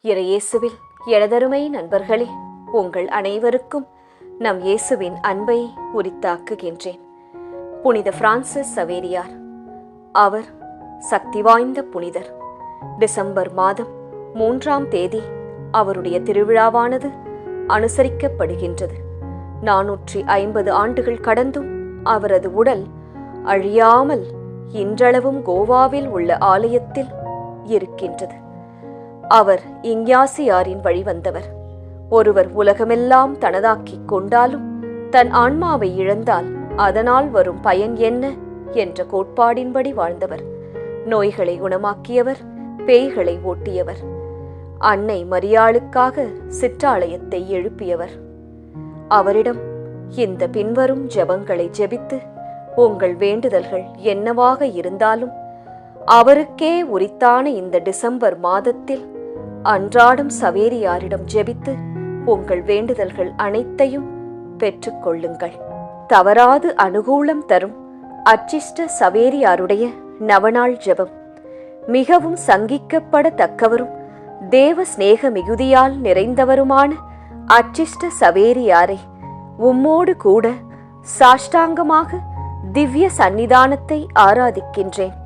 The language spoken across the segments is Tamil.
இறையேசுவில் எனதருமை நண்பர்களே, உங்கள் அனைவருக்கும் நம் இயேசுவின் அன்பை உரித்தாக்குகின்றேன். புனித பிரான்சிஸ் சவேரியார். அவர் சக்தி வாய்ந்த புனிதர். டிசம்பர் மாதம் 3ஆம் தேதி அவருடைய திருவிழாவானது அனுசரிக்கப்படுகின்றது. 450 ஆண்டுகள் கடந்தும் அவரது உடல் அழியாமல் இன்றளவும் கோவாவில் உள்ள ஆலயத்தில் இருக்கின்றது. அவர் இஞ்ஞாசியாரின் வழிவந்தவர். ஒருவர் உலகமெல்லாம் தனதாக்கிக் கொண்டாலும் தன் ஆன்மாவை இழந்தால் அதனால் வரும் பயன் என்ன என்ற கோட்பாடின்படி வாழ்ந்தவர். நோய்களை குணமாக்கியவர், பேய்களை ஓட்டியவர். அன்னை மரியாளுக்காக சிற்றாலயத்தை எழுப்பியவர். அவரிடம் இந்த பின்வரும் ஜெபங்களை ஜெபித்து உங்கள் வேண்டுதல்கள் என்னவாக இருந்தாலும் அவருக்கே உரித்தான இந்த டிசம்பர் மாதத்தில் அன்றாடம் சவேரியாரிடம் ஜெபித்து உங்கள் வேண்டுதல்கள் அனைத்தையும் பெற்றுக்கொள்ளுங்கள். தவறாது அனுகூலம் தரும் அச்சிஷ்ட சவேரியாருடைய நவநாள் ஜெபம். மிகவும் சங்கிக்கப்படத்தக்கவரும் தேவ சிநேக மிகுதியால் நிறைந்தவருமான அச்சிஷ்ட சவேரியாரை உம்மோடு கூட சாஷ்டாங்கமாக திவ்ய சந்நிதானத்தை ஆராதிக்கின்றேன்.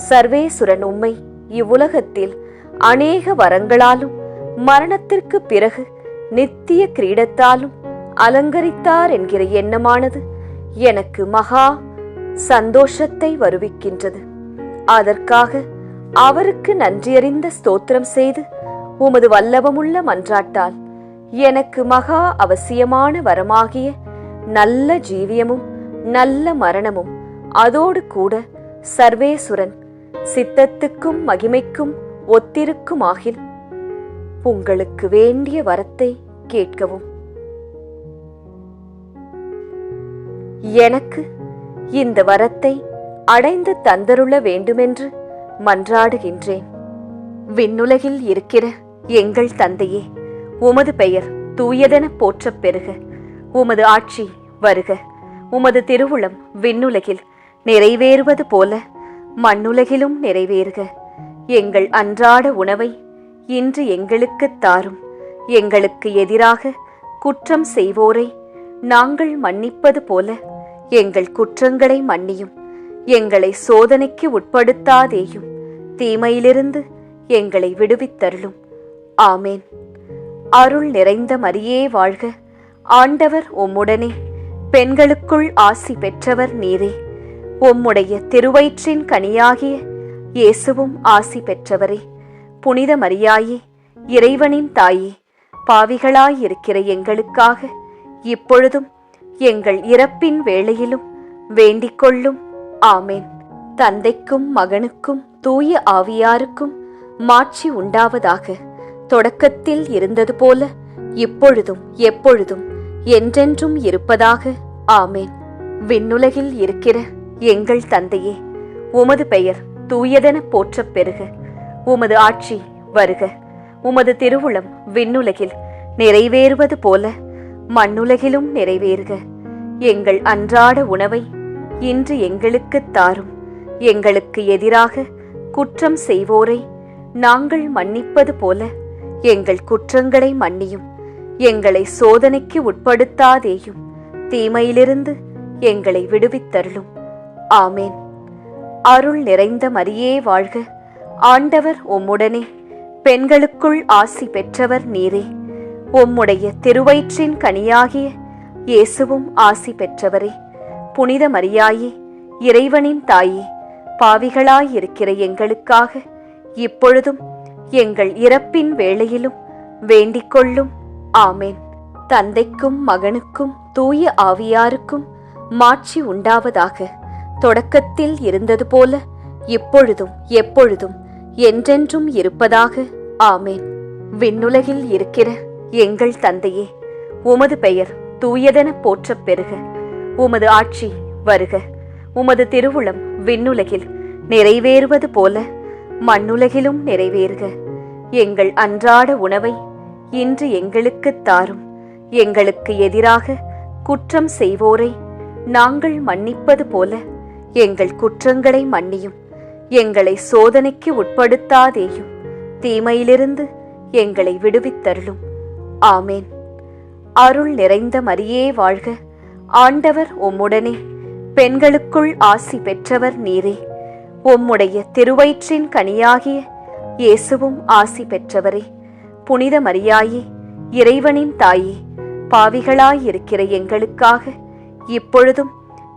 சர்வேசுரன் உம்மை இவ்வுலகத்தில் அநேக வரங்களாலும் மரணத்திற்கு பிறகு நித்திய கிரீடத்தாலும் அலங்கரித்தார் என்கிற எண்ணமானது எனக்கு மகா சந்தோஷத்தை வருவிக்கின்றது. அதற்காக அவருக்கு நன்றியறிந்த ஸ்தோத்திரம் செய்து உமது வல்லவமுள்ள மன்றாட்டால் எனக்கு மகா அவசியமான வரமாகிய நல்ல ஜீவியமும் நல்ல மரணமும் அதோடு கூட சர்வேசுரன் சித்தத்துக்கும் மகிமைக்கும் ஒத்திருக்குமாகில் உங்களுக்கு வேண்டிய வரத்தை கேட்கவும். எனக்கு இந்த வரத்தை அடைந்து தந்தருள வேண்டுமென்று மன்றாடுகின்றேன். விண்ணுலகில் இருக்கிற எங்கள் தந்தையே, உமது பெயர் தூயதென போற்றப் பெறுக. உமது ஆட்சி வருக. உமது திருவுளம் விண்ணுலகில் நிறைவேறுவது போல மண்ணுலகிலும் நிறைவேறுக. எங்கள் அன்றாட உணவை இன்று எங்களுக்குத் தாரும். எங்களுக்கு எதிராக குற்றம் செய்வோரை நாங்கள் மன்னிப்பது போல எங்கள் குற்றங்களை மன்னியும். எங்களை சோதனைக்கு உட்படுத்தாதேயும், தீமையிலிருந்து எங்களை விடுவித்தருளும். ஆமேன். அருள் நிறைந்த மரியே வாழ்க. ஆண்டவர் உம்முடனே, பெண்களுக்குள் ஆசி பெற்றவர் நீரே. உம்முடைய திருவயிற்றின் கனியாகிய இயேசுவும் ஆசி பெற்றவரே. புனித மரியாயே, இறைவனின் தாயே, பாவிகளாயிருக்கிற எங்களுக்காக இப்பொழுதும் எங்கள் இறப்பின் வேளையிலும் வேண்டிக் கொள்ளும். ஆமேன். தந்தைக்கும் மகனுக்கும் தூய ஆவியாருக்கும் மாட்சி உண்டாவதாக. தொடக்கத்தில் இருந்தது போல இப்பொழுதும் எப்பொழுதும் என்றென்றும் இருப்பதாக. ஆமேன். விண்ணுலகில் இருக்கிற எங்கள் தந்தையே, உமது பெயர் தூயதென போற்றப் பெறுக. உமது ஆட்சி வருக. உமது திருவுளம் விண்ணுலகில் நிறைவேறுவது போல மண்ணுலகிலும் நிறைவேறுக. எங்கள் அன்றாட உணவை இன்று எங்களுக்குத் தாரும். எங்களுக்கு எதிராக குற்றம் செய்வோரை நாங்கள் மன்னிப்பது போல எங்கள் குற்றங்களை மன்னியும். எங்களை சோதனைக்கு உட்படுத்தாதேயும், தீமையிலிருந்து எங்களை விடுவித்தருளும். ஆமேன். அருள் நிறைந்த மரியே வாழ்க. ஆண்டவர் உம்முடனே, பெண்களுக்குள் ஆசி பெற்றவர் நீரே. உம்முடைய திருவயிற்றின் கனியாகிய இயேசுவும் ஆசி பெற்றவரே. புனித மரியாயே, இறைவனின் தாயே, பாவிகளாயிருக்கிற எங்களுக்காக இப்பொழுதும் எங்கள் இறப்பின் வேளையிலும் வேண்டிக் கொள்ளும். ஆமேன். தந்தைக்கும் மகனுக்கும் தூய ஆவியாருக்கும் மாட்சி உண்டாவதாக. தொடக்கத்தில் இருந்தது போல இப்பொழுதும் எப்பொழுதும் என்றென்றும் இருப்பதாக. ஆமேன். விண்ணுலகில் இருக்கிற எங்கள் தந்தையே, உமது பெயர் தூயதென போற்றப் பெறுக. உமது ஆட்சி வருக. உமது திருவுளம் விண்ணுலகில் நிறைவேறுவது போல மண்ணுலகிலும் நிறைவேறுக. எங்கள் அன்றாட உணவை இன்று எங்களுக்குத் தாரும். எங்களுக்கு எதிராக குற்றம் செய்வோரை நாங்கள் மன்னிப்பது போல எங்கள் குற்றங்களை மன்னியும். எங்களை சோதனைக்கு உட்படுத்தாதேயும், தீமையிலிருந்து எங்களை விடுவித்தருளும். ஆமேன். அருள் நிறைந்த மரியே வாழ்க, ஆண்டவர் உம்முடனே, பெண்களுக்குள் ஆசி பெற்றவர் நீரே. உம்முடைய திருவயிற்றின் கனியாகிய இயேசுவும் ஆசி பெற்றவரே. புனித மரியாயே, இறைவனின் தாயே, பாவிகளாயிருக்கிற எங்களுக்காக இப்பொழுதும்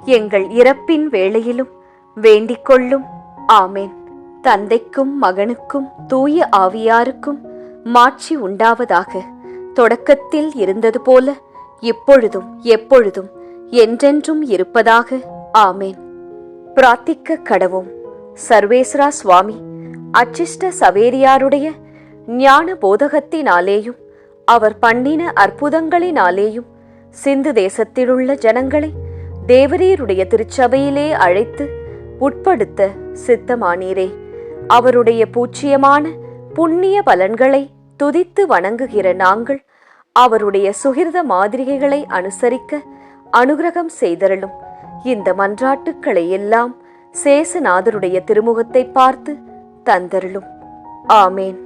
எங்கள் இறப்பின் வேளையிலும் வேண்டிக் கொள்ளும். ஆமேன். தந்தைக்கும் மகனுக்கும் தூய ஆவியாருக்கும் மாட்சி உண்டாவதாக. தொடக்கத்தில் இருந்தது போல இப்பொழுதும் எப்பொழுதும் என்றென்றும் இருப்பதாக. ஆமேன். பிரார்த்திக்க கடவோம். சர்வேஸ்வரா சுவாமி, அச்சிஷ்ட சவேரியாருடைய ஞான போதகத்தினாலேயும் அவர் பண்ணின அற்புதங்களினாலேயும் சிந்து தேசத்திலுள்ள ஜனங்களை தேவரீருடைய திருச்சபையிலே அழைத்து உட்படுத்த சித்தமானீரே. அவருடைய பூச்சியமான புண்ணிய பலன்களை துதித்து வணங்குகிற நாங்கள் அவருடைய சுகிர்த மாதிரிகைகளை அனுசரிக்க அனுகிரகம் செய்தருளும். இந்த மன்றாட்டுக்களை எல்லாம் சேசுநாதருடைய திருமுகத்தை பார்த்து தந்தருளும். ஆமேன்.